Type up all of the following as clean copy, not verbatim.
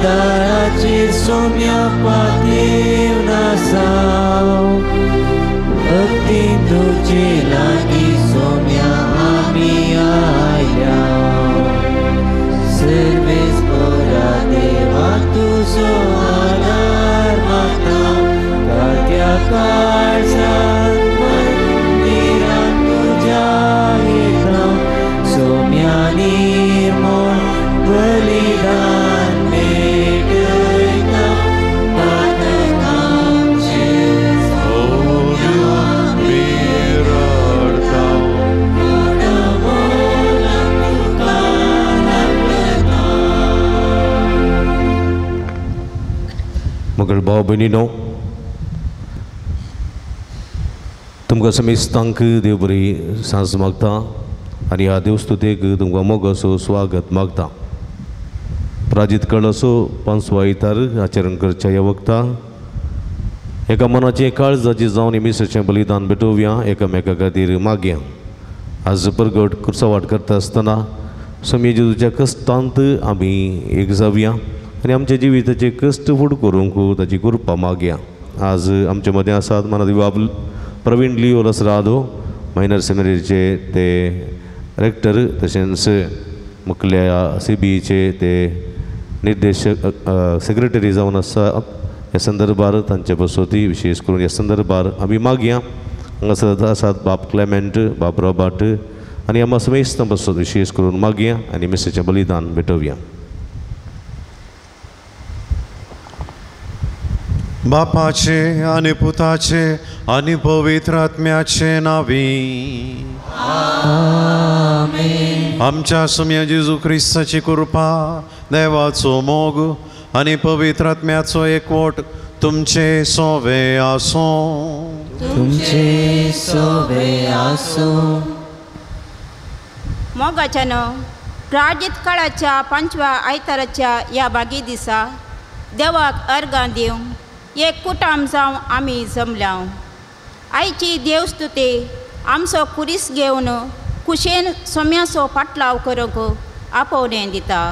दाराचेर सोम्या पातीव नासाव भक्तीन तुजे लागीं सोम्या आमी आयल्या सर्वेस बरा देवा तुजो आदार मागता कात्या काळजांत मंदिरांत तुज्या येता सोम्या निर्मळ बलिदान मेळयता पातकांचे सोम्या विरळता मोडमोलाक तुका लागता. मगळ भाव भयणीनो, तुमकां समेस्तांक देव बरी सांज मागता आनी ह्या देवस्तुतेक तुमकां मोग असो स्वागत मागता. प्राजीत कळ असो पांचवा इतार आचरण करच्या ह्या वखता एका मनाचें काळजाचें जावन मिसाचें बलिदान भेटोवया, एकामेका खातीर मागया. आज परगट कुर्सावाट करता आसतना स्वामी जेजूच्या कश्टांत आमी एक जावया आनी आमच्या जिविताचे कश्ट फूड करूंक ताची कृपा मागया. आज आमचे मदें आसात मानदी बाब प्रवीण लिओ लसरादो, मायनर सेमिनरीचे ते रेक्टर, तशेंच मुखल्या CBEचे ते निर्देशक सेक्रेटरी जावन आसा. ह्या संदर्भार तांचे बसोती विशेष करून ह्या संदर्भार आमी मागया. हांगासर आसात बाब क्लेमेंट, बाब रॉबर्ट आनी आमी समेस्त बसोत विशेष करून मागया आनी मिसेचें बलिदान भेटोवया. बापाचे आनी पुताचे आनी पवित्र आत्म्याचे नावी आमेन. आमच्या सुम्या जेजू क्रिस्ताची कृपा, देवाचो मोग आनी पवित्र आत्म्याचो एकवट तुमचे सोवे आसो. तुमचे सोवे आसो. मोगाच्यानो, प्राजीत काळाच्या 5व्या आयताराच्या ह्या बागी दिसा देवाक अर्गां दिवंक एक कुटाम जावन आमी जमल्या. आयची देवस्तुती आमचो कुरीस घेवन कुशेन सोम्याचो पाटलाव करूंक आपोवणें दिता.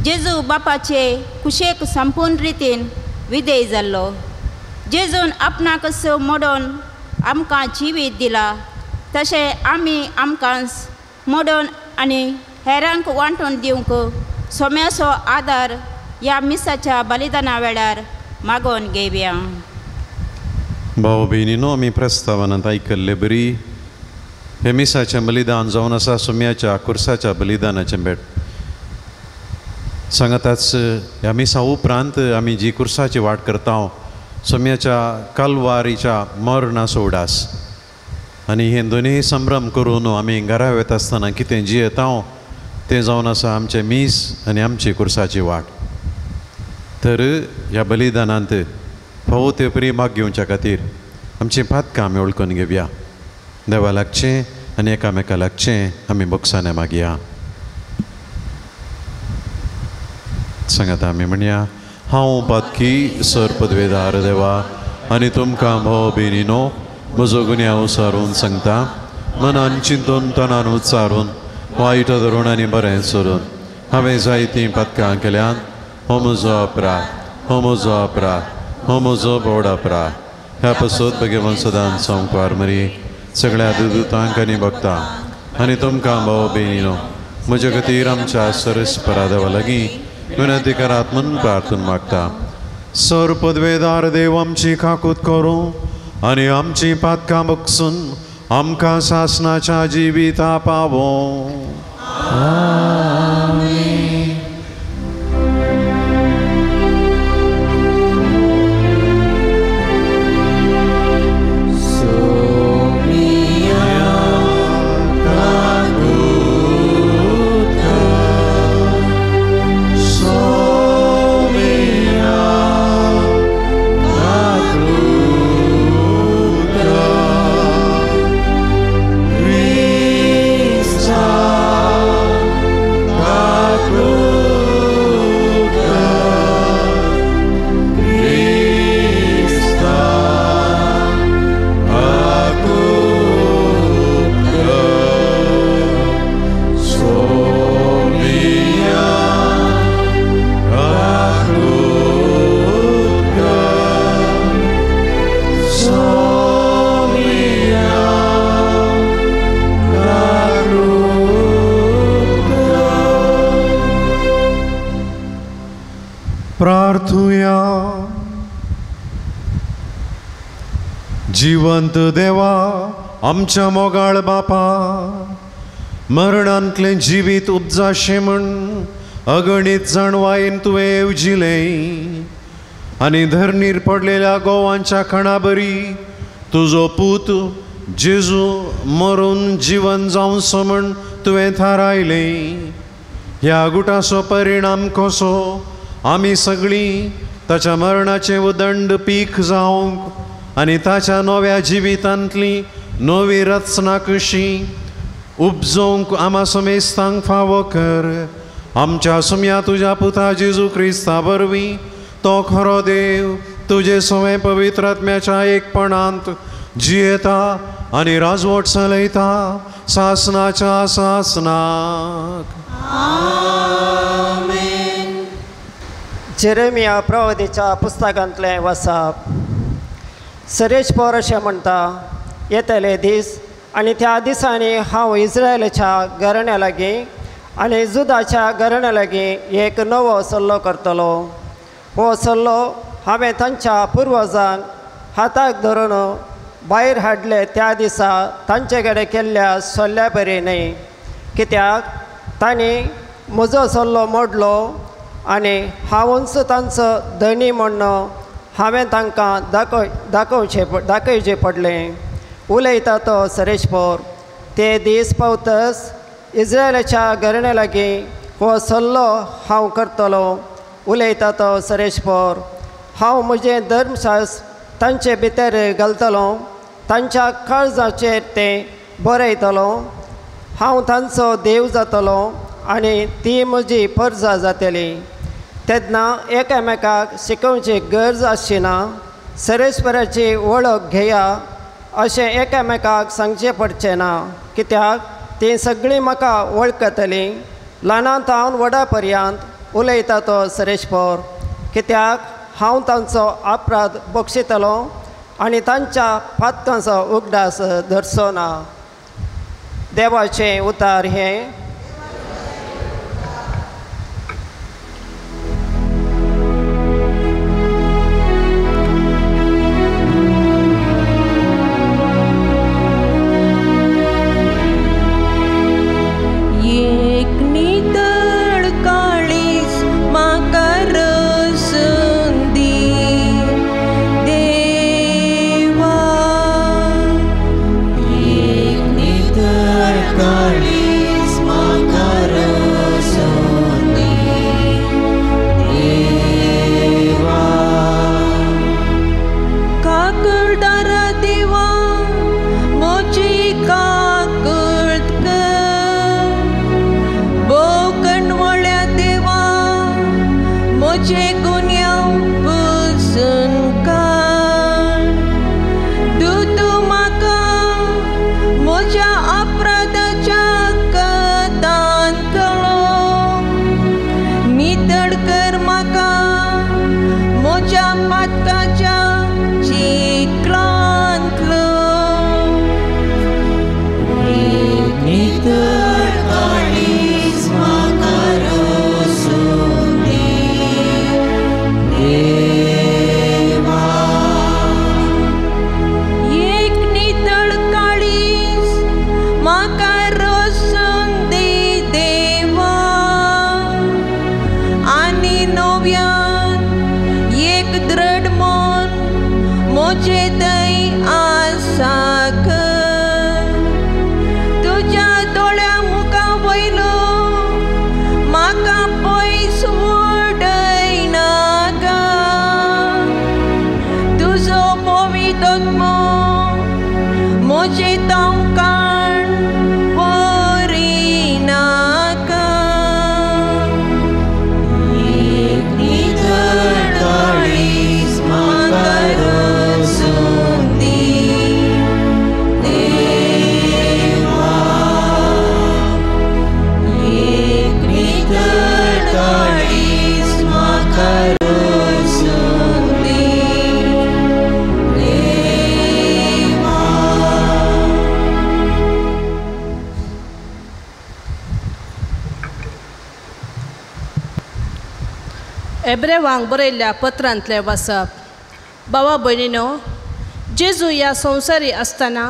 जेजू बापाचे कुशेक संपूर्ण रितीन विधेय जाल्लो. जेजून आपणाक मोडोवन आमकां जिवीत दिला, तशें आमी आमकां मोडोवन आनी हेरांक वांटून दिवंक सोम्याचो आदार ह्या मिसाच्या बलिदाना वेळार मागोवन घेवया. भाव भयणीनो, आमी प्रस्तावनांत आयकल्ले बरी हे मिसाचें बलिदान जावन आसा सोम्याच्या कुर्साच्या बलिदानाचें भेट. सांगताच ह्या मिसा उपरांत आमी जी कुर्साची वाट करता सोम्याच्या कालवारीच्या मरणा सोडास आनी हे दोनूय संभ्रम करून आमी घरा वता आसतना कितें जियेता तें जावन आसा आमचें मीस आनी आमची कुर्साची वाट. तर ह्या बलिदानांत फावो ते प्रेमाक घेवच्या खातीर आमची पातकां आमी वळखून घेवया. देवा लागचें आनी एकामेका लागचें आमी बोगसाने मागया. सांगात आमी म्हणया, हांव पातकी सर पदवेदार देवा आनी तुमकां भाव भयणीनो म्हजो गुन्यांव उसारून सांगता, मनान चिंतून तनान उच्चारून वायट धरून आनी बरें सोडून हांवें जायतीं पातकां केल्यान हो म्हजो अपराध, हो म्हजो अपराध, हो म्हजो बोड अपराध. ह्या पासून भगवान सदांच संकवार मरी सगळ्या दुतांक आनी भक्तांक आनी तुमकां भाव भयणीनो म्हजे खातीर आमच्या सरस्परा देवा लागीं विनंती करात म्हणून प्रार्थना मागता. सर पदवेदार देव आमची काकूत करूं आनी आमची पातकां बगसून आमकां सासनाच्या जिविता पावो. Christ जिवंत देवा आमच्या मोगाळ बापा, मरणांतले जिवीत उपजाशे म्हण अगणित जाणवायेन तुवें येवजिलें आनी धरणीर पडलेल्या गोवांच्या खणा बरी तुजो पूत जेजू मरून जीवन जावचो म्हण तुवें थारायलें. ह्या गुटाचो परिणाम कसो आमी सगळीं ताच्या मरणाचें उदंड पीक जावंक आनी ताच्या नव्या जिवितांतली नवी रचना कशी उपजोवंक आमा समेस्तांक फावो कर. आमच्या सुम्या तुज्या पुता जेजू क्रिस्ता वरवीं तो खरो देव तुजे सवे पवित्र आत्म्याच्या एकपणांत जियेता आनी राजवट चलयता सासनाच्या सासनाक. जेरेमिया प्रवादीच्या पुस्तकांतलें वाचप. सरेश पौर अशें म्हणटा, येतले दीस आनी त्या दिसांनी हांव इस्रायलाच्या घराण्या लागीं आनी जुदाच्या घराण्या लागीं एक नवो सल्लो करतलो. हो सल्लो हांवें तांच्या पुर्वजांक हाताक धरून भायर हाडले त्या दिसा तांचे कडेन केल्ल्या सल्ल्या बरी न्ही, कित्याक तांणी म्हजो सल्लो मोडलो आनी हांवूच तांचो धनी म्हणून हांवें तांकां दाखयचें पडलें. उलयता तो सरेश पौर. ते दीस पावतच इस्रायलाच्या घराण्या लागीं हो सल्लो हांव करतलो. उलयता तो सरेश पौर. हांव म्हजें धर्मशास्त्र तांचे भितर घालतलो, तांच्या काळजाचेर तें बरयतलो. हांव तांचो देव जातलो आनी ती म्हजी परजा जातली. तेन्ना एकामेकाक शिकोवची गरज आसची ना. सरेस्पराची वळख घेया अशें एकामेकाक सांगचें पडचें ना, कित्याक तीं सगळीं म्हाका वळखतलीं, ल्हानांत हांव व्हडा पर्यंत. उलयता तो सरेश पौर. कित्याक हांव तांचो अपराध बक्षितलो आनी तांच्या पातकांचो उगडास धरचो ना. देवाचें उतार हें. एब्रेवांक बरयल्ल्या पत्रांतलें वाचप. भावा भयणीनो, जेजू ह्या संवसारी आसतना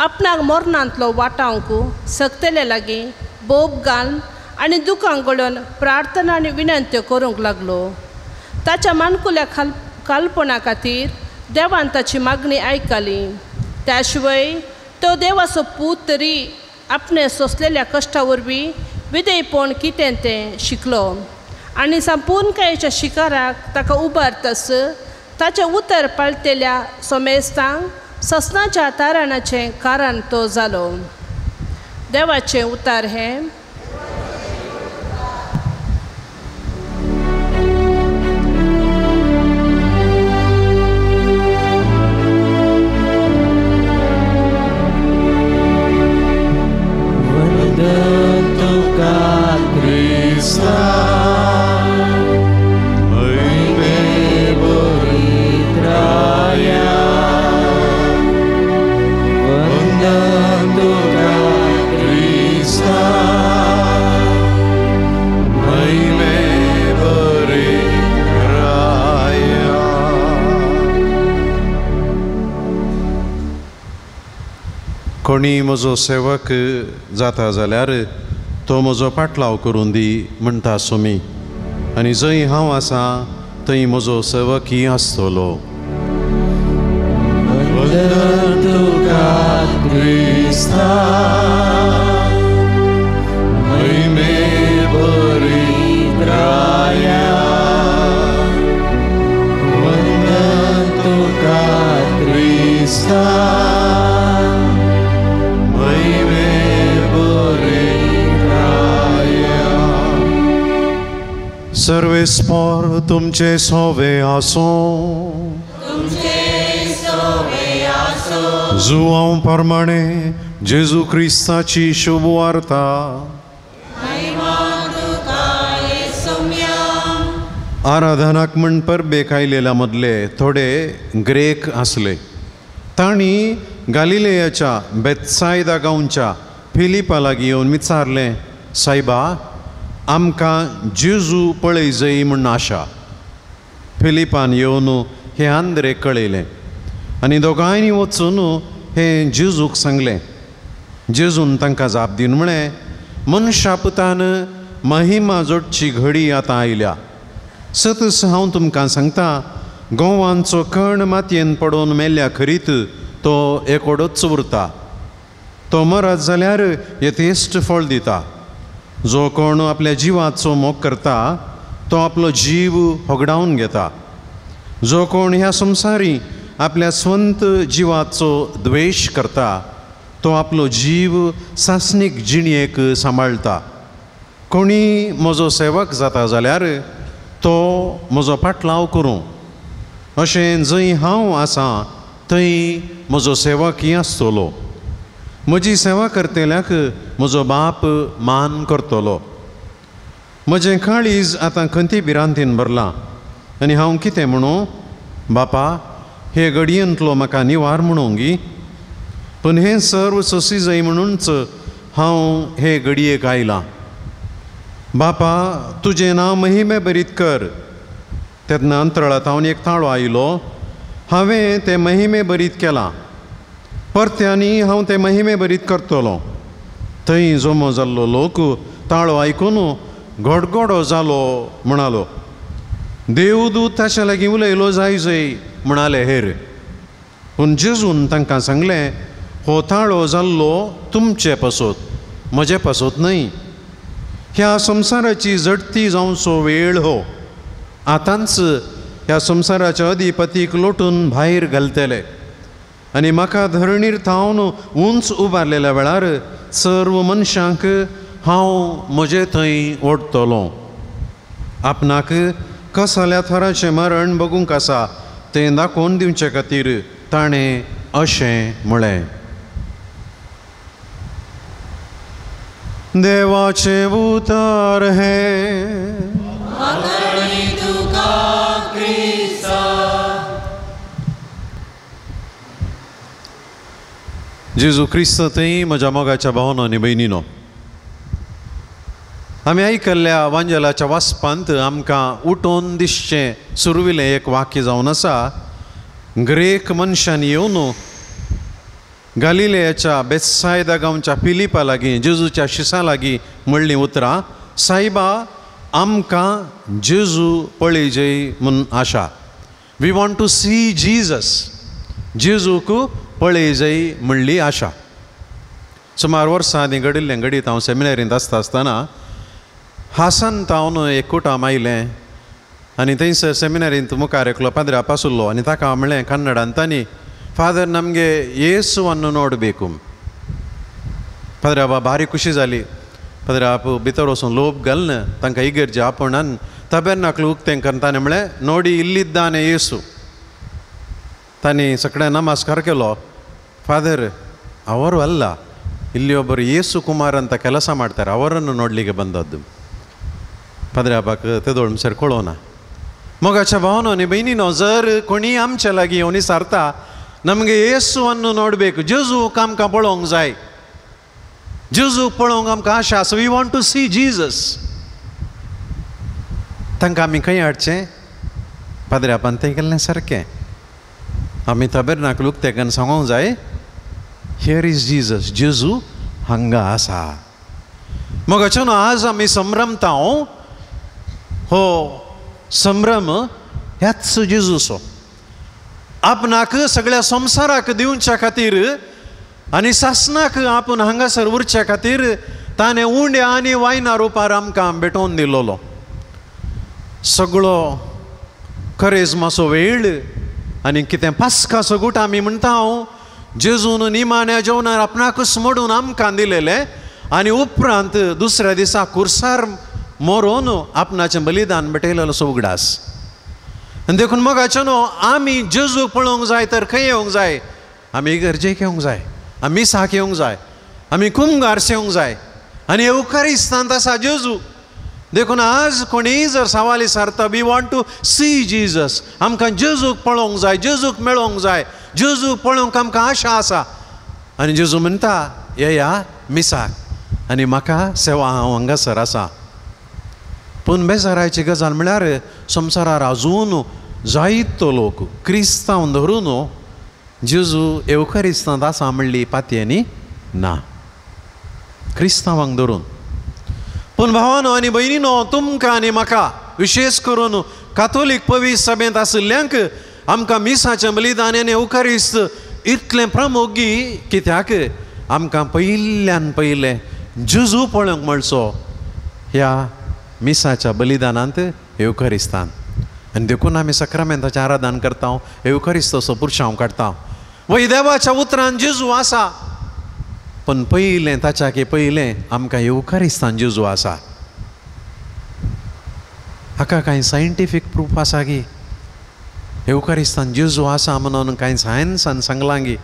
आपणाक मरणांतलो वाटावंक सक्तेले लागीं बोब घालन आनी दुखांक गळोवन प्रार्थना आनी विनंत्यो करूंक लागलो. ताच्या मानकुल्या कालपणा खातीर देवान ताची मागणी आयकली. त्या शिवाय तो देवाचो पूत तरी आपणे सोंसलेल्या कश्टा वरवीं विधेयपण कितें तें शिकलो आनी संपूर्णकायेच्या शिकाराक ताका उबारतस ताचे उतर पाळटेल्या सोमेस्तांक ससनाच्या तारणाचें कारण तो जालो. देवाचें उतार हें. कोणी म्हजो सेवक जाता जाल्यार तो म्हजो पाटलाव करून दी म्हणटा सुमी आनी जंय हांव आसा थंय म्हजो सेवकय आसतलो. सर्वेस्पर तुमचे सोवे आसूं. जुआं प्रमाणे जेजू क्रिस्ताची शुभ वार्ता. आराधनाक म्हण परबेक आयलेल्या मदले थोडे ग्रेक आसले. तांणी गालिलेयाच्या बेतसायदा गांवच्या फिलिपा लागीं येवन विचारलें, सायबा आमकां जेजू पळय जय म्हण आशा. फिलिपान येवन हे आंद्रेक कळयलें आनी दोगांयनी वचून हें जेजूक सांगलें. जेजून तांकां जाप दिवन म्हळें, मनशा पुतान महिमा जोडची घडी आतां आयल्या. सतस हांव तुमकां सांगता, गोवांचो कण मातयेन पडोवन मेल्ल्या खरीत तो एकोडोच उरता. तो मरत जाल्यार यथेश्ट फळ दिता. जो कोण आपल्या जिवाचो मोग करता तो आपलो जीव होगडावन घेता. जो कोण ह्या संवसारी आपल्या स्वंत जिवाचो द्वेश करता तो आपलो जीव सासणीक जिणयेक सांबाळटा. कोणी म्हजो सेवक जाता जाल्यार तो म्हजो पाटलाव करूं. अशें जंय हांव आसां थंय म्हजो सेवकय आसतलो. म्हजी सेवा करतेल्याक म्हजो बाप मान करतलो. म्हजें काळीज आतां खंती भिरांतीन भरलां आनी हांव कितें म्हणूं, बापा हे घडयेंतलो म्हाका निवार म्हणूंगी. पूण हें सर्व सोंसी जाय म्हणूनच हांव हे घडयेक आयलां. बापा तुजें नांव महिमे बरीत कर. तेन्ना अंतराळांत हांव एक ताळो आयलो. हांवें तें महिमे बरीत केलां. परत्यांनी हांव तें महिमे बरीत करतलो. थंय जमो जाल्लो लोक ताळो आयकून गडगडो जालो म्हणालो. देवदूत ताचे लागीं उलयलो जाय म्हणाले हेर. पूण जेजून तांकां सांगलें, हो ताळो जाल्लो तुमचे पासत, म्हजे पासत न्हय. ह्या संवसाराची जडती जावचो वेळ हो. आतांच ह्या संवसाराच्या अधिपतीक लोटून भायर घालतले आनी म्हाका धरणीर थावन उंच उबारलेल्या वेळार सर्व मनशांक हांव म्हजे थंय ओडटलों. आपणाक कसल्या थराचें मरण बगूंक आसा तें दाखोवन दिवचे खातीर ताणें अशें म्हळें. देवाचें उतर हें. जेजू क्रिस्त थंय म्हज्या मोगाच्या भावांनो आनी भयणीनो, आमी आयकल्ल्या वांजेलाच्या वाचपांत आमकां उठोवन दिसचें सुरविलें एक वाक्य जावन आसा. ग्रेक मनशान येवन गालिलेयाच्या बेत्सायदा गांवच्या फिलिपा लागीं जेजूच्या शिसा लागीं म्हणलीं उतरां, सायबा आमकां जेजू पळयजय म्हूण आशा. We want to see Jesus. जेजूक पळयजय म्हणली आशा. सुमार वर्सां आदीं घडिल्लें घडीत हांव सेमिनारींत आसतना हासन हांव एक कुटाम आयलें आनी थंयसर सेमिनारींत मुखार एकलो पाद्र्याप आसुल्लो आनी ताका हांव म्हणलें कन्नडांत, तांणी फादर नमगे येसुವನ್ನು ನೋಡಬೇಕು. पाद्र्यापा भारी खुशी जाली. पाद्र्याप भितर वचून लोप घालन तांकां इगर्जे आपोवणान तबेर्नाकल उक्तें करन ताणें म्हळें, ನೋಡಿ ಇಲ್ಲಿದ್ದಾನೆ येसू. तांणी सगळ्यांक नमस्कार केलो. ಫಾದರ್ ಅವರು ಅಲ್ಲ, ಇಲ್ಲಿ ಒಬ್ಬರು ಯೇಸು ಕುಮಾರ್ ಅಂತ ಕೆಲಸ ಮಾಡ್ತಾರೆ, ಅವರನ್ನು ನೋಡಲಿಕ್ಕೆ ಬಂದದ್ದು. पाद्र्यापाक तेदोळ कळोना. मोगाच्या भावानो आनी बहिणीनो, जर कोणी आमच्या लागीं येवन विचारता नमगे येसूವನ್ನು ನೋಡಬೇಕು, जेजूक आमकां पळोवंक जाय, जेजूक पळोवंक आमकां आशा आसा, we want to see Jesus, तांकां आमी खंय हाडचें? पाद्र्यापान तें केल्लें सारकें. आमी तबेर्नाकल उक्तें सांगूंक जाय, हियर इज जीजस, जेजू हांगा आसा. मोगाच्या न्हू, आज आमी संभ्रमता. हो संभ्रम ह्याच जेजूचो. आपणाक सगळ्या संवसाराक दिवच्या खातीर आनी सासणाक आपूण हांगासर उरच्या खातीर ताणें उंड्या आनी वायना रुपार आमकां भेटोवन दिलोलो. सगळो करेजमाचो वेळ आनी कितें पास्काचो गूट आमी म्हणटा हांव, जेजून निमाण्या जेवणार आपणाकच मोडून आमकां दिलेलें आनी उपरांत दुसऱ्या दिसा कुर्सार मोरून आपणाचें बलिदान भेटयलेलो उगडास. आनी देखून मोगाचें न्हू, आमी जेजूक पळोवंक जाय तर खंय येवंक जाय? आमी इगर्जेक येवंक जाय, आमी मिसाक येवंक जाय, आमी कुंभार येवंक जाय. आनी एवकारिस्तांत आसा जेजू. देखून आज कोणीय जर सवाल विचारता, we want to see Jesus, आमकां जेजूक पळोवंक जाय, जेजूक मेळोवंक जाय, जेजूक पळोवंक आमकां आशा आसा. आनी जेजू म्हणटा, येया मिसाक आनी म्हाका सेवा, हांव हांगासर आसा. पूण बेजाराची गजाल म्हळ्यार संवसारार आजून जायतो लोक क्रिस्तांव धरून जेजू एवकारिस्तांत आसा म्हणली पातयेनी ना, क्रिस्तांवांक धरून. पूण भावानो आनी भयणीनो, तुमकां आनी म्हाका विशेश करून कातोलीक पवित्र सभेंत आशिल्ल्यांक आमकां मिसाचें बलिदान आनी एवकारिस्त इतलें प्रमुख कित्याक आमकां पयल्यान पयलें जेजू पळोवंक मेळचो ह्या मिसाच्या बलिदानांत, एवकारिस्तान. आनी देखून आमी सक्रामेंताचें आराधन करता, एवकारिस्ताचो पुरशांव काडटा. वय देवाच्या उतरान जेजू आसा, पण पयलें ताच्या पयलें आमकां एवकारिस्तान जेजू आसा. हाका कांय सायंटिफीक प्रूफ आसा गी? एवकारिस्तान जेजू आसा म्हणून कांय सायन्सान सांगलां गी?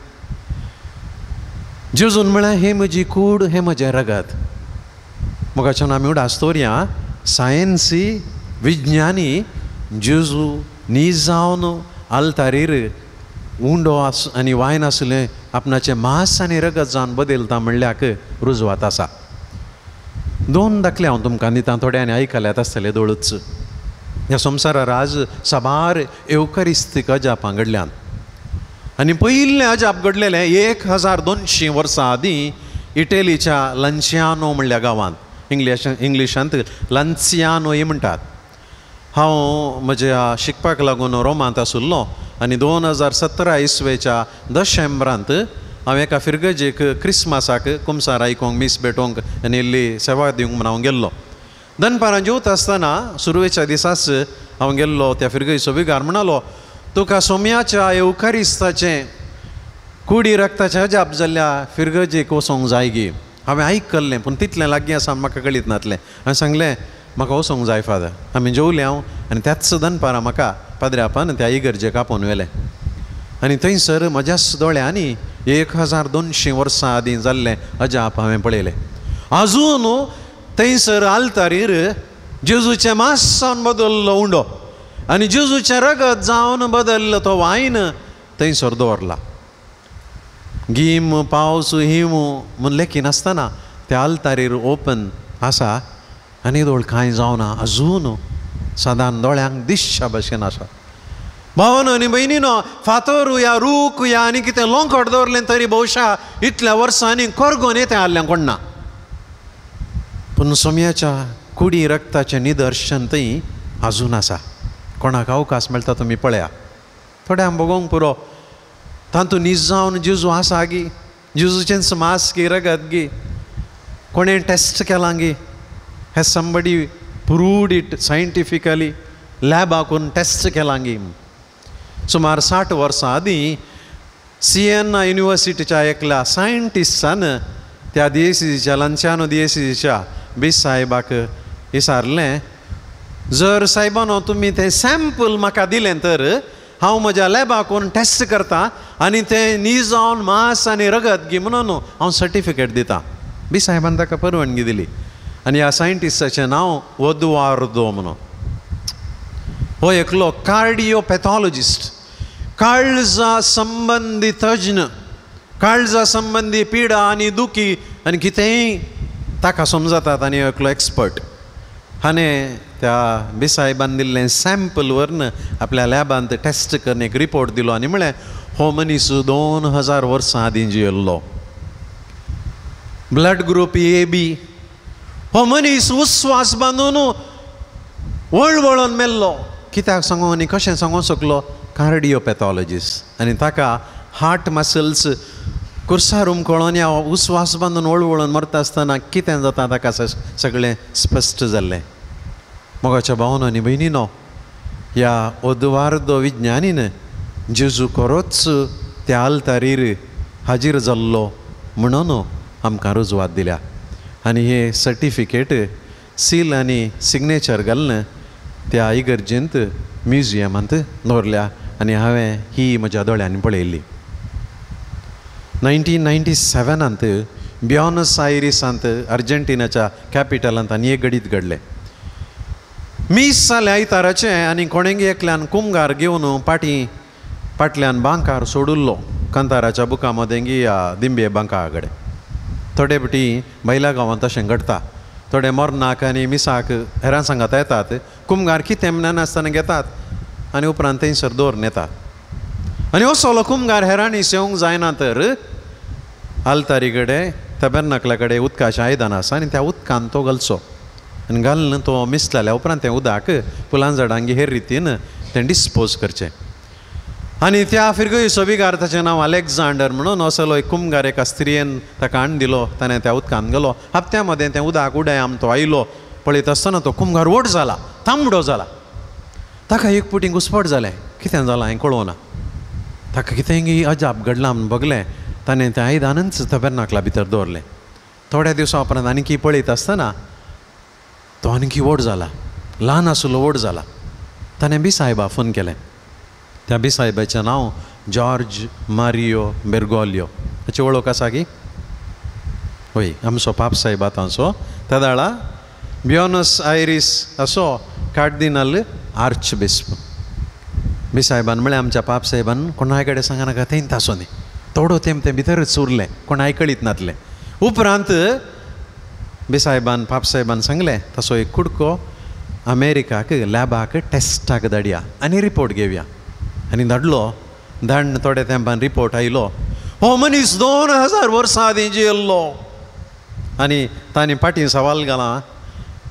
जेजून म्हळें, हे म्हजी कूड, हे म्हजें रगत. मोगाच्यान आमी उडास्तोरया सायन्सी विज्ञानी जेजू न्ही जावन आल्तारीर उंडो आनी वायन आसलें आपणाचें मांस आनी रगत जावन बदलता म्हणल्याक रुजवात आसा. दोन दाखले हांव तुमकां दितां, थोड्यांनी आयकल्यात आसतले दोळूच. ह्या संवसारार आज साबार एवकारिस्तीक अजापां घडल्यान. आनी पयलें अजाप घडलेलें 1200 वर्सां आदीं इटलीच्या लन्सियानो म्हणल्या गांवांत. इंग्लिशांत लन्सियानो ही म्हणटात. हांव म्हज्या शिकपाक लागून रोमांत आसुल्लो आनी 2017 इसवेच्या डिसेंबरांत हांव एका फिरगजेक क्रिस्मसाक कुमसार आयकोंक मीस भेटोवंक आनी इल्ली सेवा दिवंक म्हूण हांव गेल्लो. दनपारां जेवता आसतना सुरवेच्या दिसाच हांव गेल्लो. त्या फिरगेचो विगार म्हणालो, तुका सोम्याच्या एवकारिस्ताचें कुडी रक्ताचें अजाप जाल्ल्या फिरगजेक वचोंक जाय गी. हांवें आयकल्लें पूण तितलें लागीं आसा म्हाका कळीत नासलें. हांवें सांगलें, म्हाका वचोंक जाय फादर. आमी जेवले हांव आनी त्याच दनपारां म्हाका पाद्र्यापान त्या इगर्जेक आपोवन व्हेलें. आनी थंयसर म्हज्याच दोळ्यांनी 1200 वर्सां आदीं जाल्लें अजाप हांवें पळयलें. आजून थंयसर आल्तारीर जेजूचें मांस जावन बदल्लो उंडो आनी जेजूचें रगत जावन बदल्लो तो वायन थंयसर दवरला. गीम पावस हिम म्हूण लेखी नासतना त्या आल्तारीर ओपन आसा आनी दोळ कांय जावना, आजून सदां दोळ्यांक दिश्या भशेन आसा. भावानो आनी भयणीनो, फातर या रूख या आनी कितें लोंकट दवरलें तरी भोवशा इतल्या वर्सांनी करगोन येतें आहलें कोण ना. पूण सोम्याच्या कुडी रक्ताचें निदर्शन थंय आजून आसा. कोणाक अवकाश मेळटा तुमी पळया. थोड्यांक भोगोंक पुरो तातूंत नीज जावन जेजू आसा गी, जेजूचें मास गी, रगत गी, कोणें टेस्ट केलां गी, has somebody proved it scientifically, लॅबाकून टेस्ट केलां गी. सुमार 60 वर्सां आदीं सिएना युनिवर्सिटीच्या एकल्या सायंटिस्टान त्या दिएसीच्या लंचानो दिएसीच्या बीस साहेबाक विचारलें, जर साहेबानो तुमी तें सॅम्पल म्हाका दिलें तर हांव म्हज्या लॅबाकून टेस्ट करता आनी तें नीज जावन मांस आनी रगत गी म्हणून हांव सर्टिफिकेट दितां. बी साहेबान ताका परवानगी दिली. आनी ह्या सायंटिस्टाचें नांव वदुआर्दो म्हणून. हो एकलो कार्डियोपॅथॉलॉजिस्ट, काळजा संबंदी तज्ञ, काळजा संबंधी पिडा आनी दुखी आनी कितेंय ताका समजतात आनी एकलो एक्सपर्ट. हाणें त्या बिसायबान दिल्लें सॅम्पल व्हरून आपल्या लॅबांत टेस्ट करून एक रिपोर्ट दिलो आनी म्हळें हो मनीस 2000 वर्सां आदीं जियेल्लो, ब्लड ग्रूप AB. हो मनीस उस्वास बांदून वळवळोन मेल्लो. कित्याक सांगू आनी कशें सांगूं शकलो? कार्डियोपॅथॉलॉजिस्ट. आनी ताका हार्ट मसल्स कुर्सार उमकळोन या उस्वास बांदून वळवळोन मरता आसतना कितें जाता ताका सगळें स्पश्ट जाल्लें. मोगाच्या भावानो आनी भयणीनो, ह्या ओदवार्दो विज्ञानीन जेजू खरोच त्या आल्तारीर हाजीर जाल्लो म्हणून आमकां रुजवात दिल्या. आनी हे सर्टिफिकेट सील आनी सिग्नेचर घालून त्या इगर्जेंत म्युजियमांत दवरल्या. आनी हांवें ही म्हज्या दोळ्यांनी पळयल्ली. 1997 ब्युनस आयरिसांत अर्जेंटिनाच्या कॅपिटलांत आनी एक घडीत घडलें. मीस जालें आयताराचें आनी कोणेंगी एकल्यान कुमगार घेवन फाटल्यान बांकार सोडुल्लो कांताराच्या बुका मदेंगी या दिंबे बांका कडेन. थोडे फाटी बैला गांवांत तशें घडटा. थोडे मरनाक आनी मिसाक हेरां सांगात येतात, कुमगार कितें म्हणनासतना घेतात आनी उपरांत थंयसर दवरून येतात. आनी असलो कुमगार हेरांनी सेवंक जायना तर आल्तारी कडेन तबेर्नाकला कडेन उदकाचें आयदन आसा आनी त्या उदकान तो घालचो. आनी घालून तो मिसलेल्या उपरांत तें उदक फुलां झाडांगे हेर रितीन तें डिस्पोज करचें. आनी त्या फिरगय सोबिगार ताचें नांव अलेक्झांडर म्हणून असलो एक कुमगार एका स्त्रियेन ताका हाडून दिलो. ताणें त्या उदकान गेलो, हप्त्या मदें तें उदक उडयाम तो आयलो. पळयत आसतना तो कुमगार वोट जाला, तांबडो जाला. ताका एक पुटी घुसपट जालें, कितें जालां हें कळोना. ताका कितेंय अजाप घडलां म्हूण बगलें. ताणें तें आयदानच तबेर्नाकला भितर दवरलें. थोड्या दिवसां उपरांत आनीक पळयत आसतना तो आनीक व्हड जाला, ल्हान आसलो व्हड जाला. ताणें बिसायबा फोन केलें. त्या बिसायबाचें नांव जॉर्ज मारियो बेर्गोलियो. ताची वळख आसा की? हय, आमचो पाप सायब आतांचो त्या दाळा ब्युनस आयरिस असो कार्दिनल आर्च बिस्प. बिसायबान म्हळें आमच्या पाप सायबान कोणाय कडेन सांगनाका, थंयत आसो न्ही. थोडो तेंप तें भितरच उरलें, कोण आयकळीत नातलें. उपरांत बिसायबान पाप सायबान सांगलें तसो एक कुडको अमेरिकाक लॅबाक टेस्टाक धाडया आनी रिपोर्ट घेवया. आनी धाडलो. धाडून थोड्या तेंपान रिपोर्ट आयलो, हो मनीस 2000 वर्सां आदीं जियेल्लो. आनी तांणी फाटीं सवाल घालां,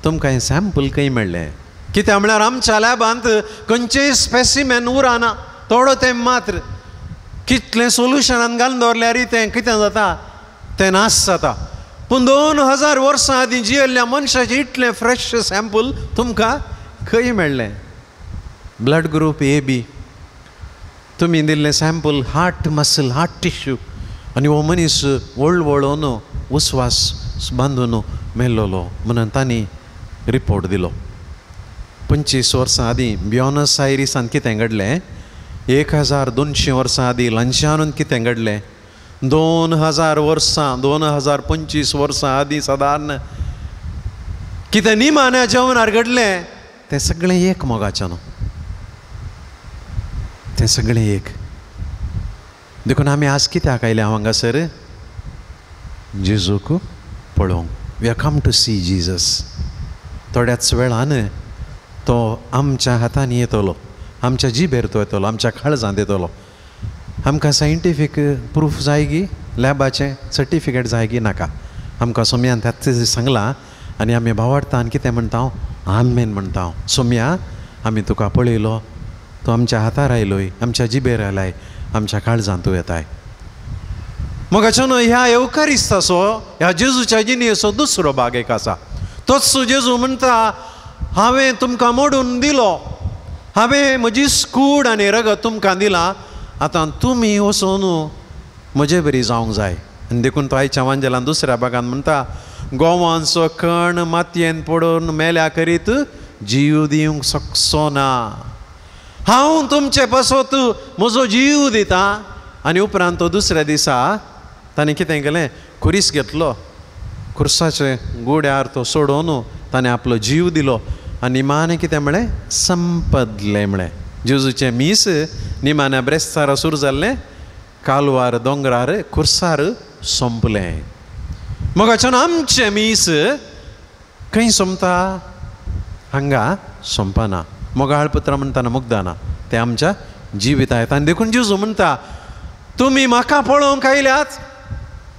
तुमकां हें सॅम्पल खंय मेळ्ळें? कित्याक म्हळ्यार आमच्या लॅबांत खंयचेय स्पेसिमेन उरना. थोडो तेंप मात्र कितलें सोल्युशनान घालून दवरल्यार तें कितें जाता, तें नास जाता. पूण 2000 वर्सां आदीं जियेल्ल्या मनशाचें इतलें फ्रेश सॅम्पल तुमकां खंय मेळ्ळें? Blood group AB. तुमी दिल्लें sample heart muscle, heart tissue. आनी हो मनीस वळवळोन उस्वास बांदून मेल्लोलो म्हणून तांणी रिपोर्ट दिलो. 25 वर्सां आदीं ब्युनस आयरिसांत कितें घडलें? 1200 वर्सां आदीं लंचानून कितें घडलें? 2000 वर्सां 2025 वर्सां आदीं सादारण कितें निमाण्या जेवणार घडलें तें सगळें एक मोगाचें न्हू. तें सगळें एक. देखून आमी आज कित्याक आयल्या हांगासर? जेजूक पळोवंक. We are come to see Jesus. थोड्याच वेळान तो आमच्या हातान येतलो. आमच्या जिबेर तो येतलो, आमच्या काळजांत येतलो. आमकां सायंटिफीक प्रूफ जाय की लॅबाचें सर्टिफिकेट जाय की नाका. आमकां सोम्यान त्याच सांगलां आनी आमी भावार्थता आनी कितें म्हणटा हांव आमेन म्हणटा हांव. सोम्या आमी तुका पळयलो, तूं आमच्या हातार आयलोय, आमच्या जिबेर आयलाय, आमच्या काळजांत तूं येताय. मगाच्यान ह्या येवकारिस्ताचो ह्या जेजूच्या जिणेचो दुसरो भाग एक आसा. तोच जेजू म्हणटा हांवें तुमकां मोडून दिलो, हांवें म्हजी कूड आनी रगत तुमकां दिलां, आतां तुमी वचून म्हजे बरी जावंक जाय. आनी देखून तो आयच्या वांजेलान दुसऱ्या भागान म्हणटा गोवांचो कण मातयेन पडून मेल्या करीत जीव दिवंक शकचो ना. हांव तुमचे पासत म्हजो जीव दिता. आनी उपरांत तो दुसऱ्या दिसा ताणें कितें केलें, खुरीस घेतलो, खुर्साचे गुड्यार तो सोडून ताणें आपलो जीव दिलो आनी निमाणें कितें म्हळें, संपदलें म्हळें. जेजूचें मीस निमाण्या ब्रेस्तार सुरू जाल्लें, कालवार दोंगरार खुर्सार सोंपलें. मगाच्यान आमचें मीस खंय सोंपता, हांगा सोंपना. मोगाळपत्र म्हणटाना मुग्धाना तें आमच्या जिवितांत. आनी देखून जेजू म्हणटा तुमी म्हाका पळोवंक आयल्यात.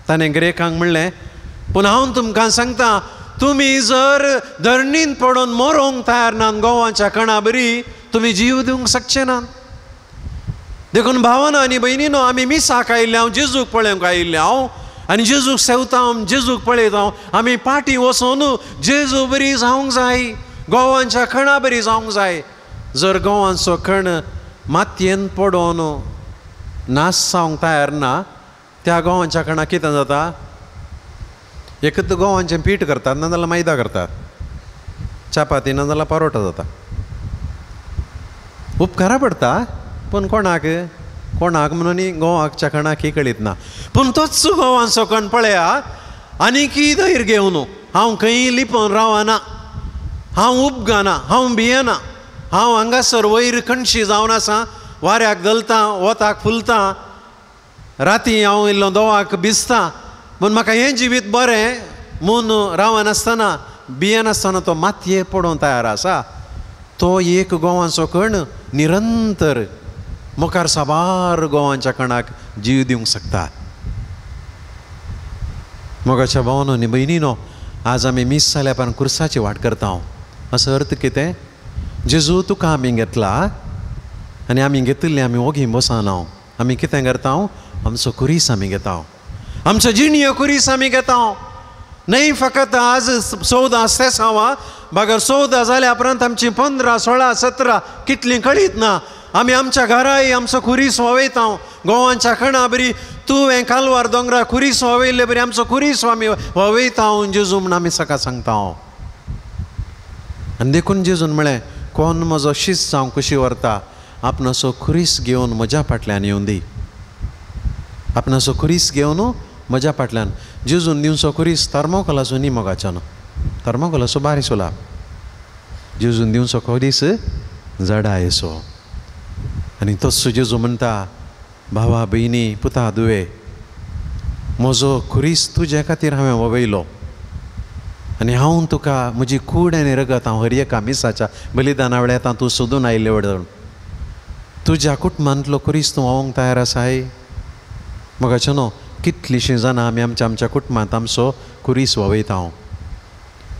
ताणें ग्रेकांक म्हणलें पूण हांव तुमकां सांगता, तुमी जर धरणीन पडोवन मरोंक तयार ना गोवांच्या कणा बरी, तुमी जीव दिवंक शकचे ना. देखून भावानो आनी भयणीनो, आमी मिसाक आयिल्ले, हांव जेजूक पळोवंक आयिल्ले हांव, आनी जेजूक सेवता, जेजूक पळयता. आमी पाटी वचून जेजू बरी जावंक जाय, गोवांच्या कणा बरी जावंक जाय. जर गोवांचो कण मातयेन पडोवन नाश जावंक तयार ना, त्या गोवांच्या कणा कितें जाता, एकच गोवांचें पीठ करतात, नाजाल्यार मैदा करतात, चापाती नाजाल्यार परोटा जाता. उपकारा पडटा पूण कोणाक म्हणून गोवाच्या कणाक कळीत ना. पूण तोच गोवांचो कण पळया आनी की धैर्य घेवन हांव खंय लिपोवन रावना, हांव उपगाना, हांव भियेना, हांव हांगासर वयर कणशी जावन आसा, वाऱ्याक दलता, वताक फुलता, राती हांव इल्लो दोवाक भिजता. पूण म्हाका हें जिवीत बरें म्हूण रावनासतना, भियेनासतना तो मातये पडोवन तयार आसा. तो एक गोवांचो कण निरंतर मुखार साबार गोवांच्या कणाक जीव दिवंक शकता. मोगाच्या भावानो आनी भयणीनो, आज आमी मीस जाल्या उपरांत खुर्साची वाट करता. हांव असो अर्थ कितें, जेजू तुका आमी घेतला आनी आमी घेतिल्ले आमी ओगी बसना. आमी कितें करता, आमचो खुरीस आमी घेता, आमचो जिणयो खुरीस आमी घेता. न्हय फकत आज 14 सेसांवां, बागर 14 जाल्या उपरांत आमची 15, 16, 17 कितलीं कळीत ना. आमी आमच्या घराय आमचो खुरीस वोवयता. गोवांच्या कणा बरी तुवें कालवार दोंगरा खुरीस वोवयल्ले बरी आमचो खुरीस आमी वोवयता जेजू म्हूण आमी सकाळ सांगता. आनी देखून जेजून म्हळें कोण म्हजो शिस्त जावं कशी व्हरता, आपणाचो खुरीस घेवन म्हज्या फाटल्यान येवन दी. आपणाचो खुरीस घेवन म्हज्या फाटल्यान. जेजून दिवचो खुरीस थर्मोकोलाचो न्ही मोगाच्यान, थर्मोकोलाचो बारीसो लाभ. जेजून दिवचो खुरीस जडायेचो. आनी तोच जेजू म्हणटा भावा भयणी पुता दुवे, म्हजो खुरीस तुजे खातीर हांवें वोवयलो आनी हांव तुका म्हजी कूड आनी रगत हांव हर एका मिसाच्या बलिदाना वेळार तूं सोदून आयिल्ले वडून तुज्या कुटुंबांतलो खुरीस तूं वोवंक तयार आसाय. म्हाका न्हू कितलींशीं जाणां आमी आमच्या कुटुंबांत आमचो खुरीस वोवयता.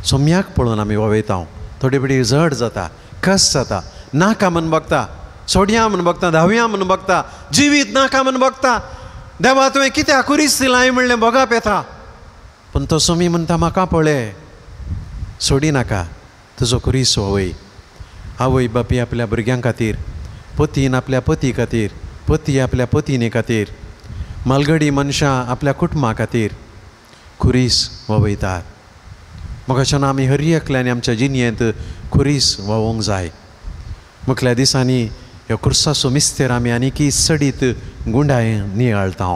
सोम्याक पळोवन आमी वोवयता. थोडी बडी जड जाता, कस जाता, नाका म्हूण बगता, सोडया म्हूण बगता, धांवया म्हूण बगता, जिवीत नाका म्हूण बगता. देवा तुवें कित्याक खुरीस दिलां हांवें म्हणलें बोगाप येता. पूण तो सोमी म्हणटा म्हाका पळय, सोडी नाका, तुजो खुरीस वोवय. आवय बापी आपल्या भुरग्यां खातीर, पतीन आपल्या पती खातीर, पती आपल्या पत्नी खातीर, मालगडी मनशां आपल्या खातीर खुरीस वोवयतात. म्हाका आमी हर एकल्यानी आमच्या जिणयेंत खुरीस वोवंक जाय. मुखल्या दिसांनी ह्यो खुर्साचो मिस्तेर आमी आनीकी सडीत गुंडाय नियाळटा.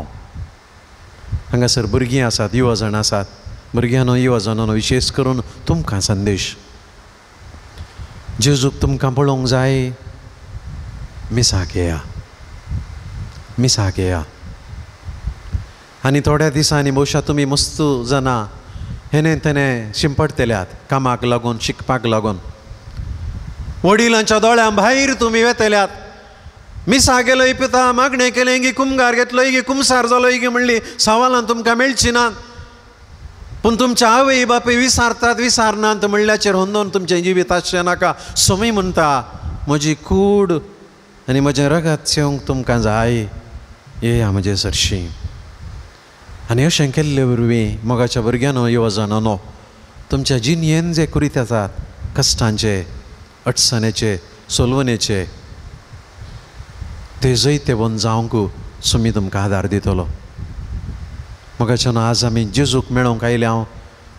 हांगासर भुरगीं आसात, युवा जाण आसात. भुरग्यांनो युवा जाणांनो विशेश करून तुमकां संदेश, जेजूक तुमकां पळोवंक जाय, मिसाक येया, मिसाक येया. आनी थोड्या दिसांनी भोवशा तुमी मस्त जाणां हेने तेने शिंपडतेल्यात कामाक लागून, शिकपाक लागून. वडिलांच्या दोळ्यां भायर तुमी वेतल्यात. मिसा गेलोय पिता मागणें केलें गी कुमगार घेतलोय गी कुमसार जालोय गी म्हणली सवालां तुमकां मेळची नात. पूण तुमच्या आवय बापूय विसारतात विसारनात म्हणल्याचेर हुंदोन तुमचें जिवीत आसचें नाका. सुमी म्हणटा म्हजी कूड आनी म्हजें रगत सेवंक तुमकां जाय, येया म्हजे सरशी. आनी अशें केल्ले वरवीं मोगाच्या भुरग्यानो युवजनानो तुमच्या जिणयेन जे करीत येतात कश्टांचे अडचणेचे सोलवणेचे ते जैते वन जावंक सुमी तुमकां आदार दितलो. मोगाच्यान आज आमी जेजूक मेळोवंक आयले हांव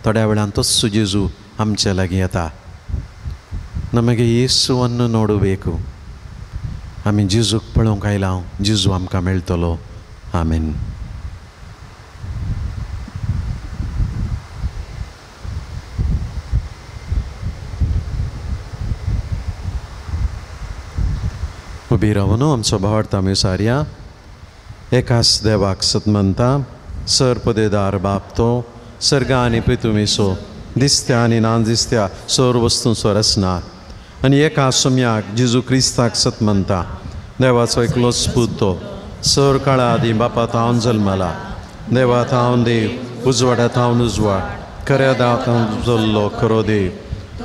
थोड्या वेळान तस्सो जेजू आमचे लागीं येता. नमगे येसू अन्न नोडू बेकू आमी जेजूक पळोवंक आयला हांव जेजू आमकां मेळटलो. आमेन. उबी रावून आमचो भावार्थ आमी सारया. एकाच देवाक सतमंता सरपदेदार बाप तो सर्गा आनी पृथ्वीसो दिसत्या आनी ना दिसत्या सर वस्तूंचो रचनार आनी एका सुम्याक जेजू क्रिस्ताक सतमंता देवाचो एकलोच पूत तो सर काळा आदी बापात हांव जल्मला देवात हांव देव उजवाड्यात हांव उजवाड खऱ्या दात हांव जल्लो खरो देव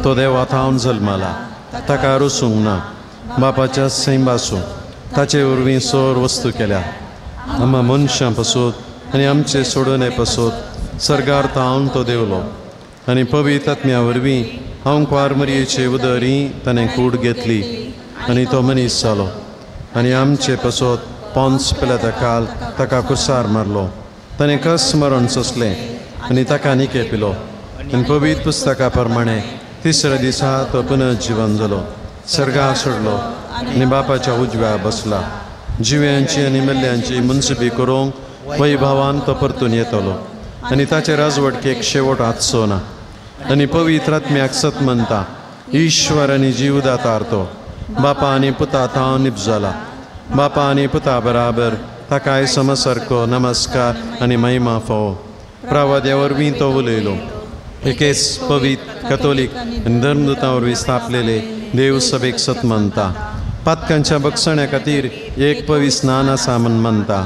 तो देवात हांव जल्मला ताका रुसूंक ना बापाच्या सैंबासूं ताचे वरवीं सर वस्तू केल्या आम्हा मनशां पासून आनी आमचे सोडणे पासून सर्गार्थ हांव तो देवलो आनी पवित्र आत्म्या वरवीं हांव क्वारमरयेचे उदरी ताणें कूड घेतली आनी तो मनीस जालो आनी आमचे पासून पोंच पिलाताकाल ताका कुसार मारलो ताणें कस मरण सोंसलें आनी ताका निके पिलो आनी पवित्र पुस्तका प्रमाणे तिसऱ्या दिसा तो पुनर्जीवन जालो सर्गा सोडलो आनी बापाच्या उजव्या बसला जिव्यांची आनी मेल्ल्यांची मुनसिबी करूंक वैभवान तो परतून येतलो आनी ताचे राजवटकेक शेवट आचचो ना आनी पवित्र आत्म्याक सत म्हणटा ईश्वर आनी जीवदातार तो बापा आनी पुतात हांव निप जाला बापा आनी पुता बराबर ताकाय समसारको नमस्कार आनी महिमा फावो प्रावाद्या वरवीं तो उलयलो एकेच पवित्र कॅथोलीक आनी धर्मदुतां वरवीं स्थापलेले देव सभेक सत म्हणटा पातकांच्या बक्षण्या खातीर एक पवित्र स्नान आसा म्हण म्हणटा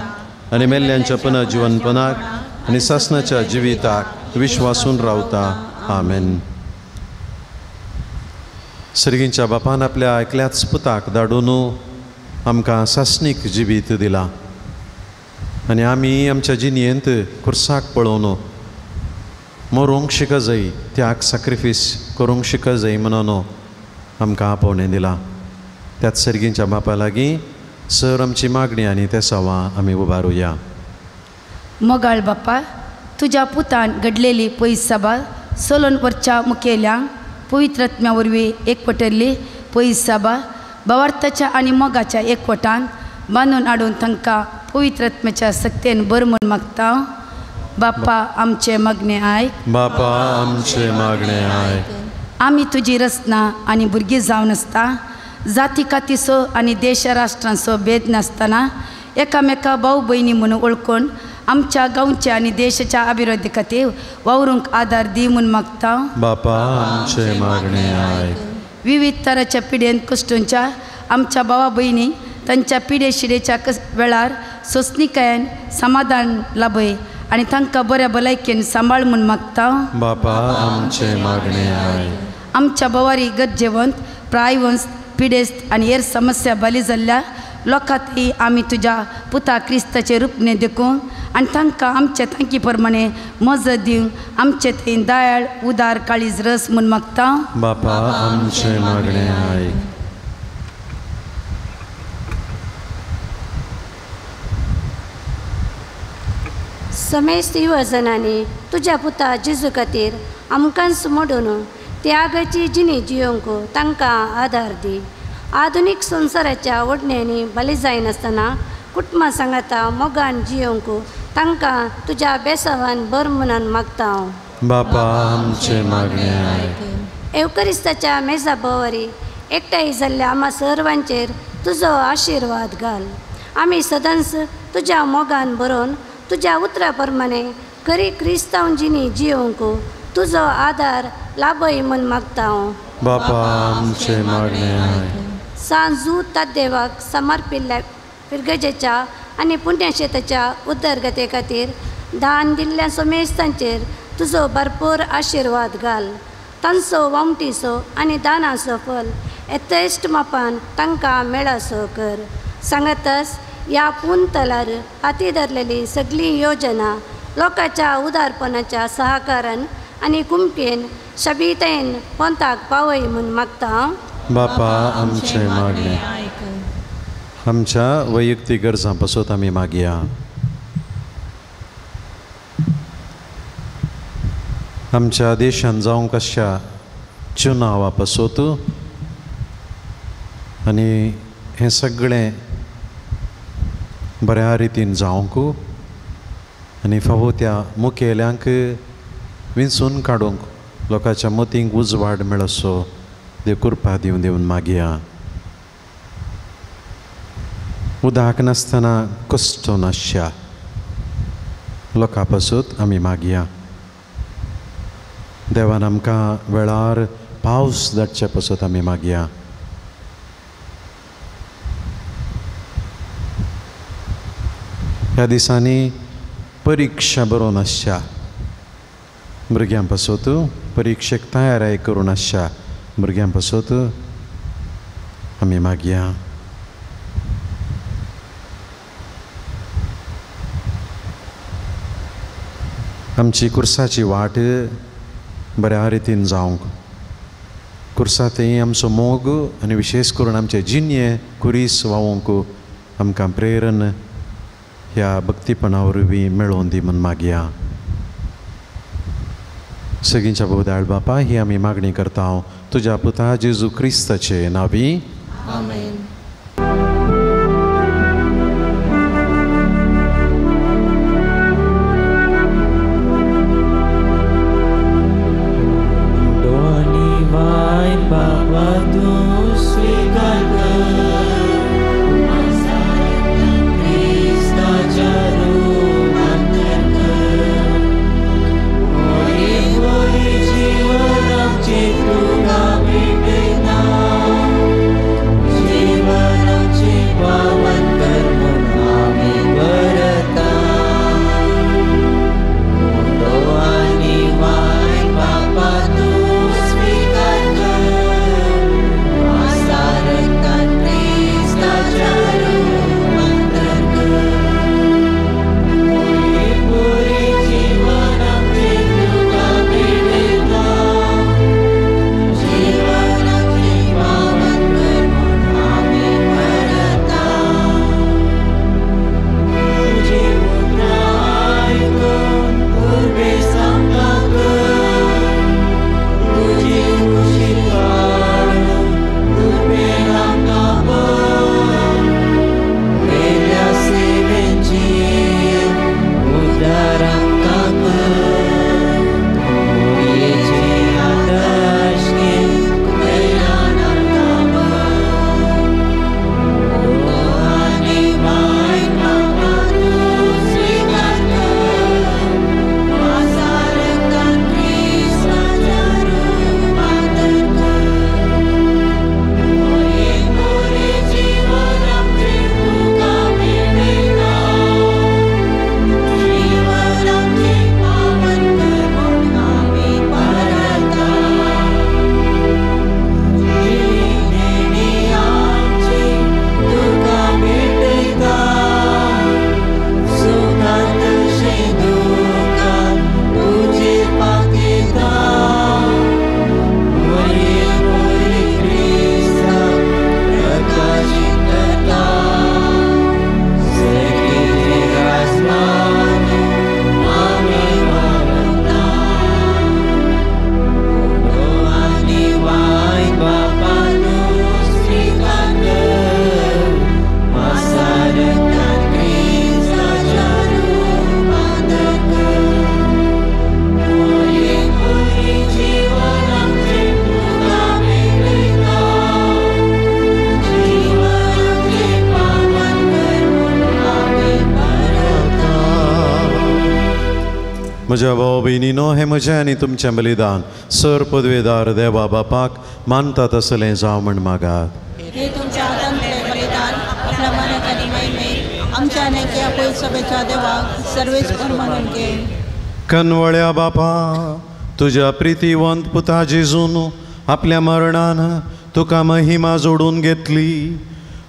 आनी मेल्ल्यांच्या पुनर्जीवनपणाक आनी सासणाच्या जिविताक विश्वासून रावता. आमेन. सर्गींच्या बापान आपल्या एकल्याच पुताक धाडून आमकां सासणीक जिवीत दिला आनी आमी आमच्या जिणयेंत खुर्साक पळोवन मरूंक शिक जाय त्याग सॅक्रिफीस करूंक शिक जाय म्हणून आमकां आपोवणें दिलां. त्याच सर्गींच्या बापा लागीं सर आमची मागणी आनी ते सवां आमी उबारुया. मोगाळ बापा तुज्या पुतान घडलेली पयस सभा सोलोन वरच्या मुखेल्यांक पवित्र आत्म्या वरवीं एकवटल्ली पयस सभा भावार्थाच्या आनी मोगाच्या एकवटान बांदून हाडून तांकां पवित्र आत्म्याच्या सक्तेन बर म्हूण मागता. बापा आमचे मागणे आयक. बापा आमचे मागणे आयक. आमी तुजी रचना आनी भुरगीं जावन आसता जाती कातीचो आनी देश राष्ट्रांचो भेद नासतना एकामेका भाऊ भयणी म्हणून ओळखून आमच्या गांवच्या आनी देशाच्या अभिवृद्धी खातीर वावरूंक आदार दी म्हूण मागता. बापा आमचे मागणे आयक. विविध तराच्या पिडेंत कश्टूंच्या आमच्या भावा भयणी तांच्या पिडे शिडेच्या वेळार सोंसणिकायेन समाधान लाभय आनी तांकां बऱ्या भलायकेन सांबाळ म्हूण मागता. बापा आमचे मागणे आयक. आमच्या भवारी गरजेवंत प्रायवंश पिडेस्त आनी हेर समस्या बली जाल्ल्या लोकांतय आमी तुज्या पुता क्रिस्ताचे रुपणे देखूंक आनी तांकां आमचे तांकी प्रमाणे मजत दिवंक आमचे थंय दयाळ उदार काळीज रस म्हूण मागता. बापा आमचे मागणे आयक. समेस्त युवजनांनी तुज्या पुता जेजू खातीर आमकांच मोडून त्यागाची जिणी जियोंक तांकां आदार दी. आधुनीक संवसाराच्या ओडण्यांनी बली जायनासतना कुटुंबां सांगाता मोगान जियोंक तांकां तुज्या बेसावान बर म्हणून मागता हांव. बापा आमचे मागणे आयक. एवकरिस्ताच्या मेजा बोवारी एकठांय जाल्ल्या आम्हा सर्वांचेर तुजो आशिर्वाद घाल. आमी सदांच तुज्या मोगान बरोवन तुज्या उतरा प्रमाणे खरी क्रिस्तांव जिणी जियोंक तुजो आदार लाभय म्हूण मागता हांव. बापा आमचे मागणे आहे. सांजू ता देवाक समर्पिल्ल्या पिरगजेच्या आनी पुण्यक्षेत्राच्या उदरगते खातीर दान दिल्ल्या सोमेस्तांचेर तुजो भरपूर आशिर्वाद घाल. तांचो वामटीचो आनी दानाचो फल यथेश्ट मापान तांकां मेळासो कर. सांगातच ह्या पुंतलार हाती धरलेली सगळी योजना लोकांच्या उदारपणाच्या सहकारान आनी कुमकेन शबीतेन पंथाक पावय म्हूण मागता. बापा आमचे मागणे. आमच्या वैयक्तीक गरजां पासत आमी मागया. आमच्या देशान जावंक अशा चुनावा पासत आनी हें सगळें बऱ्या रितीन जावंक आनी फावो त्या मुखेल्यांक विंचून काडूंक लोकांच्या मतींक उजवाड मेळसो देव कृपा दिवन दिवन मागया. उदक नासतना कश्ट नासच्या लोकां पासत आमी मागया. देवान आमकां वेळार पावस धाडचे पासत आमी मागया. ह्या दिसांनी परिक्षा बरो नासच्या भुरग्यां पासत परिक्षेक तयाराय करून आसच्या भुरग्यां पासत आमी मागया. आमची कुर्साची वाट बऱ्या रितीन जावंक कुर्सांतय आमचो मोग आनी विशेश करून आमचे जिन्ये कुरीस वावोंक आमकां प्रेरण ह्या भक्तीपणा वरवीं मेळोवन दी म्हूण मागया. सगळींच्या भोवताळ बापा ही आमी मागणी करता तुज्या पुता जेजू क्रिस्ताचे नांवी. आमेन. म्हज्या भाव भयणीनो, हें म्हजें आनी तुमचें बलिदान सर पदवेदार देवा बापाक मानता तसलें जावं म्हण मागात. हे तुमच्या हातांतलें बलिदान आपल्या मनाक आनी महिमेक आमच्या नेक्या पळय सभेच्या देवाक सर्वेस्पर म्हणून घे. कनवळ्या बापा, तुज्या प्रितीवंत पुता जेजून आपल्या मरणान तुका महिमा जोडून घेतली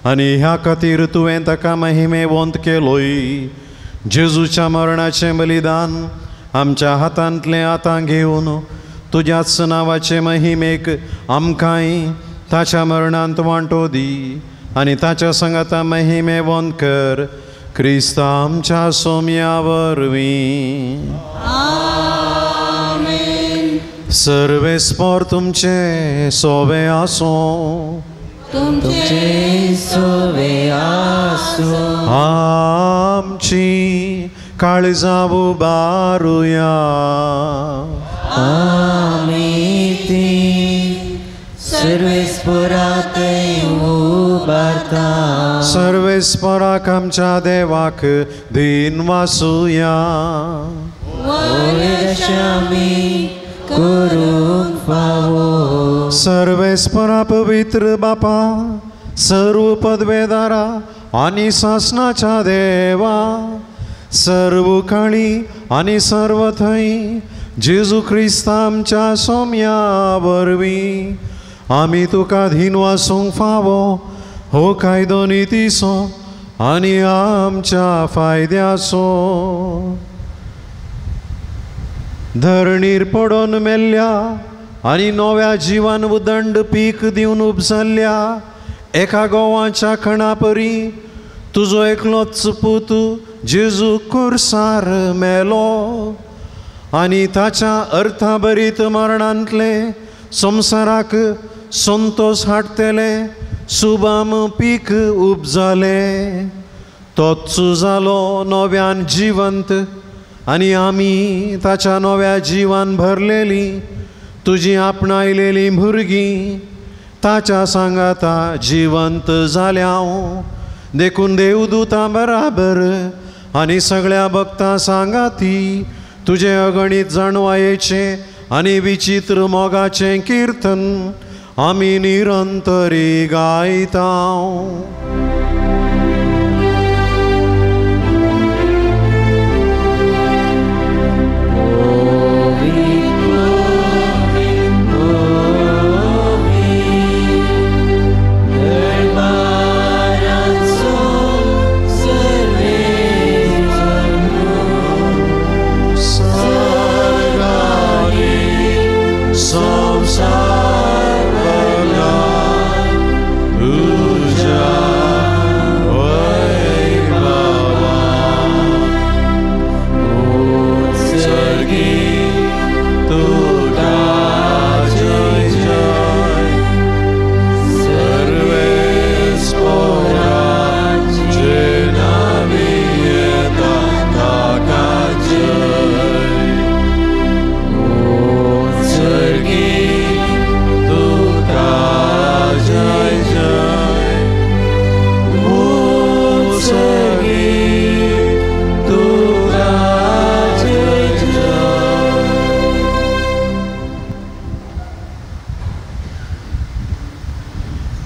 आनी ह्या खातीर तुवें ताका महिमेवंत केलोय. जेजूच्या मरणाचें बलिदान आमच्या हातांतलें आतां घेवन तुज्याच नांवाचे महिमेक आमकांय ताच्या मरणांत वांटो दी आनी ताच्या संगता महिमेवंत कर. क्रिस्ता आमच्या सोम्या वरवीं. सर्वेस्पर तुमचे सोवे आसूं. तुमचे सोवे आसूं. आमची काळजां उबारुया. आमी ती सर्वेस्परात उबारता. सर्वेस्पराक आमच्या देवाक दिन वासुया. आमी करूंक फावो. सर्वेस्परा पवित्र बापा, सर्व पदवेदारा आनी सासणाच्या देवा, सर्व काळी आनी सर्व थंय जेजू क्रिस्ता आमच्या सोम्या वरवीं आमी तुका धीन वासूंक फावो. हो कायदो नितीसो आनी आमच्या फायद्याचो. धरणीर पडोन मेल्ल्या आनी नव्या जिवान उदंड पीक दिवन उपजल्ल्या एका गोवाच्या खणा परी तुजो एकलोच पूत जेजू कुर्सार मेलो आनी ताच्या अर्थाभरीत मरणांतले संवसाराक संतोष हाडटले सुबाम पीक उपजाले. तोच जालो नव्यान जिवंत आनी आमी ताच्या नव्या जिवान भरलेली तुजी आपणायलेली भुरगीं ताच्या सांगाता जिवंत जाल्यां. देखून देवदूतां बराबर आनी सगळ्या भक्तां सांगाती तुजे अगणीत जाणवायेचें आनी विचित्र मोगाचें किर्तन आमी निरंतरी गायता.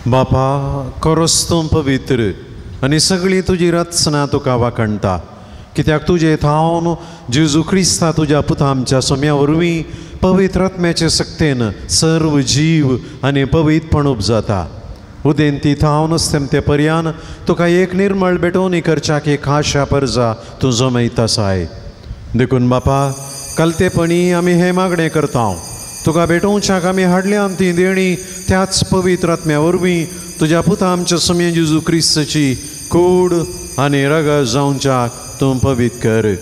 बापा, खरोच तूं पवित्र आनी सगळीं तुजी रचना तुका वाखणटा. कित्याक तुजे थावन जेजू क्रिस्ता तुज्या पुता आमच्या सोम्या वरवीं पवित्र आत्म्याचे सक्तेन सर्व जीव आनी पवित्रपण उपजाता. उदेंती थावन आसता ते पर्यान तुका एक निर्मळ बेटोवणी करच्याक एक खाशा परजा तूं जमयता साय. देखून बापा, कलतेपणी आमी हें मागणें करता. तुका भेटोवच्याक आमी हाडल्या ती देणी त्याच पवित्र आत्म्या वरवीं तुज्या पुता आमच्या सोम्या जेजू क्रिस्ताची कूड आनी रगत जावच्याक तूं पवित्र कर.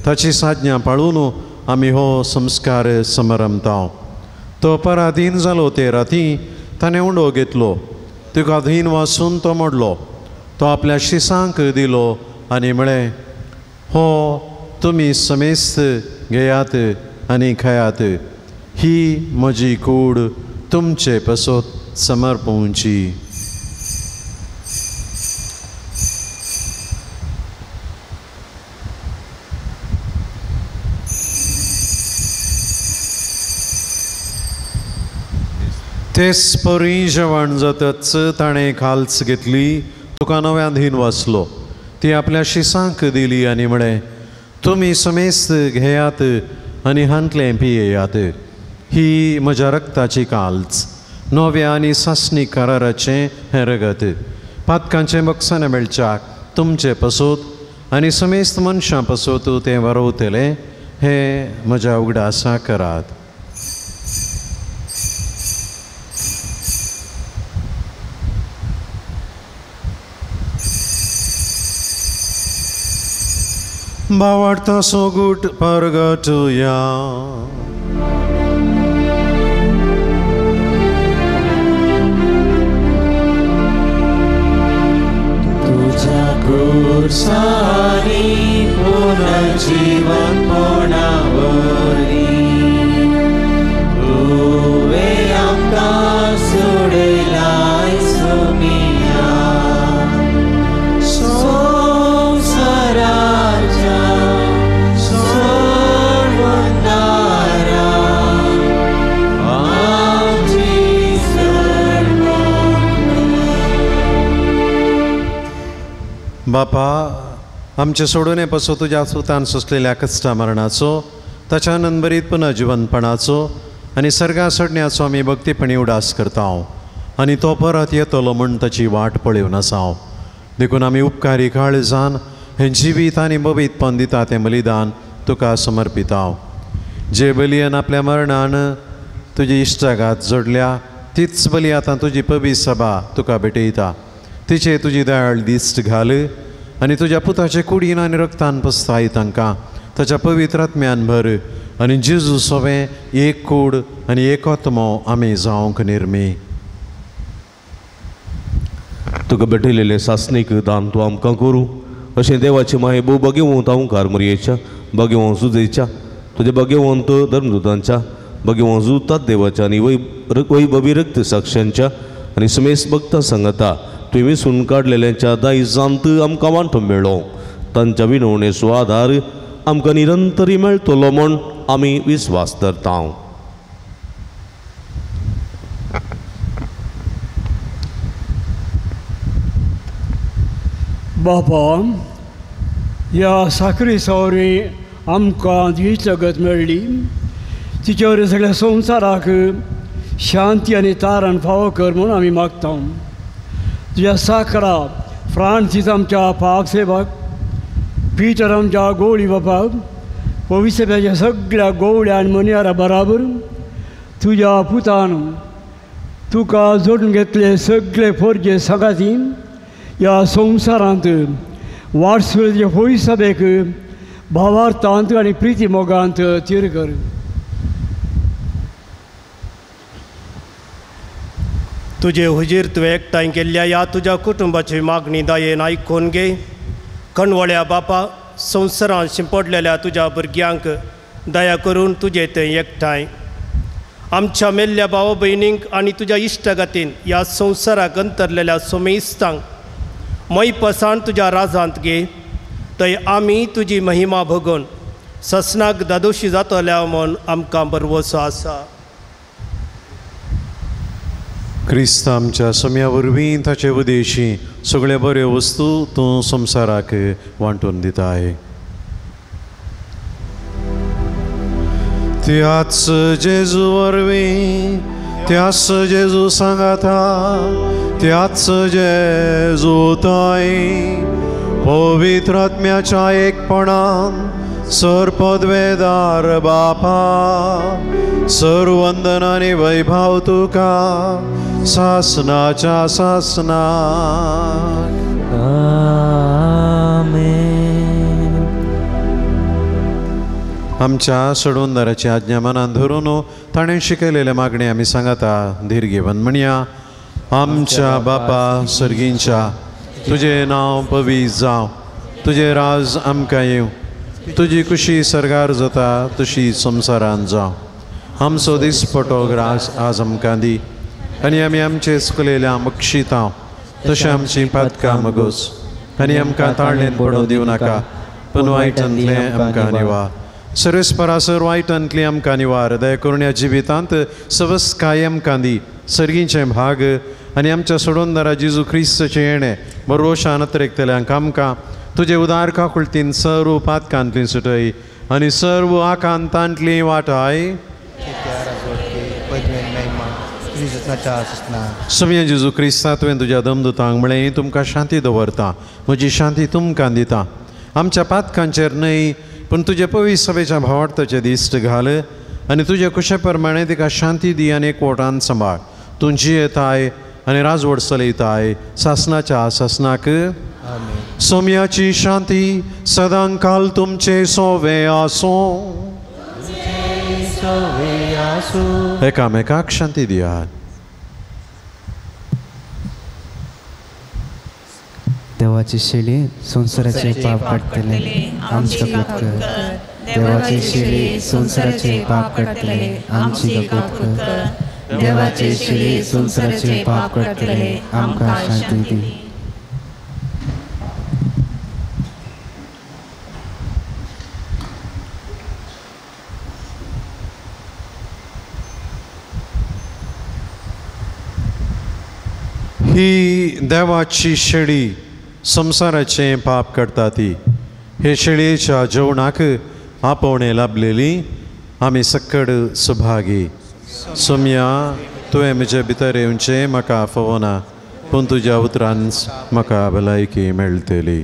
ताची साज्ञा पाळून आमी हो संस्कार समरमता. तो पराधीन जालो ते राती ताणें उंडो घेतलो. तुका धीन वासून तो मोडलो. तो आपल्या शिसांक दिलो आनी म्हळें, हो तुमी समेस्त घेयात आनी खयात. ही म्हजी कूड तुमचे पसोत समर्पवची. तेच परी जेवण जातच ताणें खालच घेतली, तुका नव्यान धीन वाचलो, ती आपल्या शिसांक दिली आनी म्हळें, तुमी समेस्त घेयात आनी हांतलें पियेयात, ही म्हज्या रक्ताची काल्च, नव्या आनी सासणी कराराचें हें रगत. पातकांचें बक्षान मेळच्याक तुमचें पसोत आनी समेस्त मनशां पसोत तें वारोवतलें, हें म्हज्या उगडासा करात. भावार्था सोगूट परगटुया. तुझ्या क्रूसानी पुनर्जीवन पोणावरी, तुवे आमकां सोडलाय सोमिया, संवसाराच्या सोडवणारा, आमची बापा, आमचे सोडून पसो तुज्या सुतान सोसलेल्या कश्टा मरणाचो, ताच्या नंबरीत पुनर्जीवनपणाचो आनी सर्गा सडण्याचो आमी भक्तीपणी उडास करता, आनी तो परत येतलो म्हूण ताची वाट पळोवन आसा. देखून आमी उपकारी काळजान हें जिवीत आनी बबीतपण दिता तें बलिदान तुका समर्पिता. जे बलियेन आपल्या मरणान तुजी इश्टागात जोडल्या, तीच बली आतां तुजी पबीत सभा तुका भेटयता. तिचे तुजी दयाळ दिश्ट घाल आनी तुज्या पुताचे कुडीन आनी रक्तान पसताय तांकां ताच्या पवित्र आत्म्यान भर, आनी जेजू सोबें एक कूड आनी एक आत्मो आमी जावंक निर्मी. तुका भेटयलेलें सासणीक दान तूं आमकां करूं, अशें देवाची मायबू भगिवंत ओंकार मरयेच्या, भगिवंत सुजेच्या, तुज्या भगिवंत धर्मदुतांच्या, भगिवंत जुतात देवाच्या आनी वैभवी रक्त साक्षांच्या आनी समेस्त भक्तां सांगता तुवें विसरून काडलेल्यांच्या दायजांत आमकां वांटो मेळ्ळो. तांच्या विनवणेचो आदार आमकां निरंतरी मेळटलो म्हूण आमी विस्वास धरता. बापा, ह्या साखरी सवरी आमकां दी जगत मेळ्ळी, तिचे सगळ्या संवसाराक शांती आनी तारण फावो कर म्हूण आमी मागता. तुज्या साखरा फ्रांसीस आमच्या पाक सेवक, पिटर आमच्या गोवळी बापाक, पवित्रच्या सगळ्या गोवळ्या आनी मनियारा बराबर तुज्या पुतान तुका जोडून घेतले सगळे फोरचे सगाती ह्या संवसारांत वाटसुळेच्या पवित्र सभेक भावार्थांत आनी प्रिती मोगांत तीर कर. तुजे हुजीर तुवें एकठांय केल्ल्या ह्या तुज्या कुटुंबाची मागणी दायेन आयकून घे. कणवळ्या बापा, संवसारांत शिंपडलेल्या तुज्या भुरग्यांक दया करून तुजें तें एकठांय आमच्या मेल्ल्या भाव भयणींक आनी तुज्या इश्टगतीन ह्या संवसाराक अंतरलेल्या सोमेस्तांक मैपसाण तुज्या राजांत घे. थंय आमी तुजी महिमा भोगून ससनाक दादोशी जातल्या म्हूण आमकां बरवसो आसा. क्रिस्त आमच्या सम्या वरवीं ताचे उदेशी सगळे बऱ्यो वस्तू तूं संवसाराक वांटून दिताय. त्याच जेजू वरवीं, त्याच जेजू सांगाता, त्याच जेजू थंय पवित्र आत्म्याच्या एकपणान सरपदवेदार बापा, सर्वंदन आनी वैभव तुका सासनाच्या सासनाक. आमच्या सोडवणदाराची आज्ञा मनान धरून ताणें शिकयलेले मागणे आमी सांगता धीर घेवन म्हणया. आमच्या बापा सर्गींच्या, तुजें नांव पवित्र जावं, तुजें राज आमकां येवं, तुजी खुशी सरगार जाता तशी संवसारांत जावं. आमचो दिसपटो ग्रास आज आमकां दी, आनी आमी आमचे चुकलेल्या बक्षिता तशें आमची पातकां मगोस, आनी आमकां ताळणेन पडोवं दिवं नाका, पूण वायटांतलें आमकां निवार. सर्वेस्परासर वायटांतली आमकां निवार. दया करून ह्या जिवितांत सवस्काय आमकां दी, सर्गीचे भाग आनी आमच्या सोडोनदारा जेजू क्रिस्ताचे येणे बरोशान अतिरेकतल्यांक आमकां तुजे उदार काकुळतीन सर्व पातकांतली सुटय आनी सर्व आकांतांतली वाटाय सुमया जेजू क्रिस्ता तुवें तुज्या दमदुतांक म्हळें तुमकां शांती दवरता म्हजी शांती तुमकां दिता आमच्या पातकांचेर न्हय पूण तुजे पवित्र सभेच्या भावार्थाचे दिश्ट घाल आनी तुजे कुशे प्रमाणे तिका शांती दी आनी एकवटान सांबाळ तुजी येताय आनी राजवट चलयताय सासनाच्या सासनाक सोम्याची शांती सदां काल तुमचे सोवे आसूं एकामेकाक शांती दियात देवाची शेळी संसाराचे पाप काडटले आमची गगत कर देवाची शेळी संसाराचे पाप काडटले आमची गगत कर देवाची शेळी संसाराचे पाप काडटले आमकां शांती दी ही देवाची शेळी संसाराचे पाप करता ती हे शेळयेच्या जेवणाक आपोवणे लाभलेली आमी सकड सुभागी सोम्या तुवें म्हजे भितर येवचें म्हाका फोवना पूण तुज्या उतरान म्हाका भलायकी मेळटली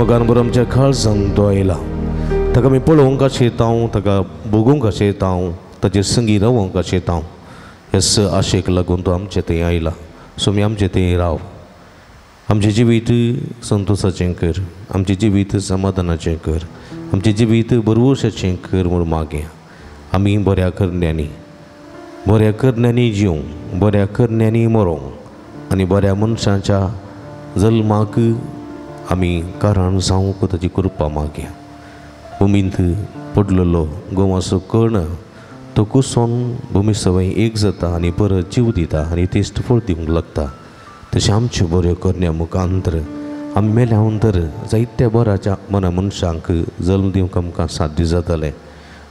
मोगान बरो आमच्या काळजांत तो आयला ताका आमी पळोवंक कशें येतां ताका बगूंक कशें येतां ताचेर संगी रावोंक कशें येतां हेस आशेक लागून तो आमचे थंय आयला सो आमी आमचे थंय राव आमचें जिवीत संतोशाचें कर आमचें जिवीत समाधानाचें कर आमचें जिवीत बरोवशाचें कर म्हूण मागया आमी बऱ्या करण्यांनी जिवंक बऱ्या करण्यांनी मरोंक आनी बऱ्या मनशाच्या जल्माक आमी कारण जावंक ताची कृपा मागया भुमींत पडलेलो गोवाचो कर्ण तो कुसोन भुमी सवय एक जाता आनी परत जीव दिता आनी तेस्ट फळ दिवंक लागता तशें आमच्यो बऱ्यो करण्या मुखांतर आमी मेल्या अंतर जायत्या बऱ्याच्या मना मनशांक जल्म दिवंक आमकां साध्य जातालें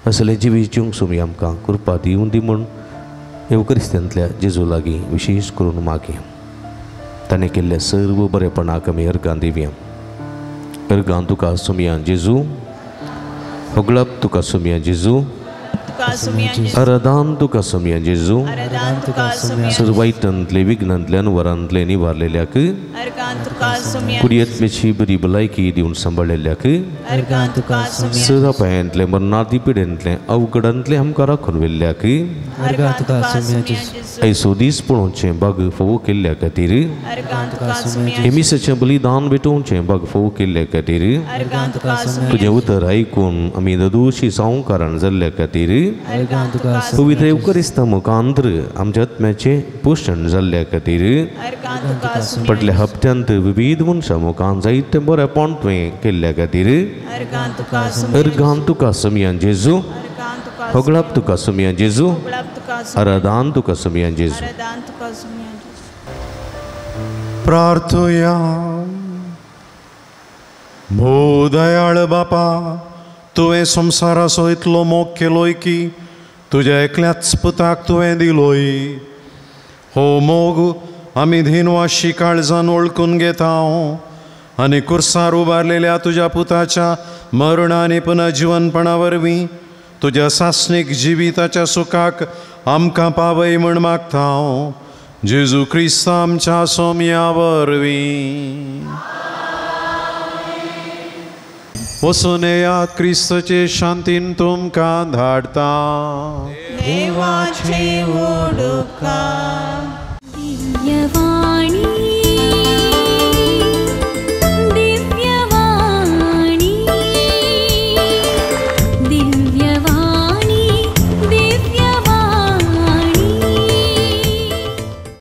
असलें जिवीत जिवंक सोमी आमकां कृपा दिवं दी म्हूण एवकरिस्तांतल्या जेजू लागीं विशेश करून मागया. ताणें केल्ल्या सर्व बरेपणाक आमी अर्गां दिवया. अर्गां तुका सोमया जेजू, होगळप तुका सोमया जेजू, आराधान तुका सोमया जेजू, सर्व वायटांतले विघ्नांतल्यान वरांतले निवारलेल्याक, कुडियेंतल्याची बरी भलायकी दिवन सांबाळलेल्याक, सर अपायांतले मरणादी पिडेंतले अवघडांतले आमकां राखून व्हेल्ल्याक, आयसो दीस पळोवचें भाग फोव केल्ल्या खातीर, एमिसाचें बलिदान भेटोवचें भाग फोव केल्ल्या खातीर, तुजें उतर आयकून आमी दोशी संवकारान जाल्ल्या खातीर, पवित्र एवकरिस्ता मुखांतर आमच्या आत्म्याचें पोशण जाल्ल्या खातीर, फाटल्या हप्त्यांत विविध मनशां मुखान जायतें बरेंपण तुवें केल्ल्या खातीर, अर्गां तुका सोमया जेजू, होगळप तुका सोमया जेजू, आराधान तुका सोमया जेजू. प्रार्थया. भो दयाळ बापा, तुवें संवसाराचो इतलो मोग केलोय की तुज्या एकल्याच पुताक तुवें दिलोय. हो मोग आमी दिनवाशी काळजान वळखून घेता आनी कुर्सार उबारलेल्या तुज्या पुताच्या मरण आनी पुनर्जीवनपणा वरवीं तुज्या सासणीक जिविताच्या सुखाक आमकां पावय म्हूण मागता जेजू क्रिस्त आमच्या सोमया वरवीं. वसून येयात, क्रिस्ताचे शांतीन तुमकां धाडटा. देवाचे ओडुका. दिव्यवाणी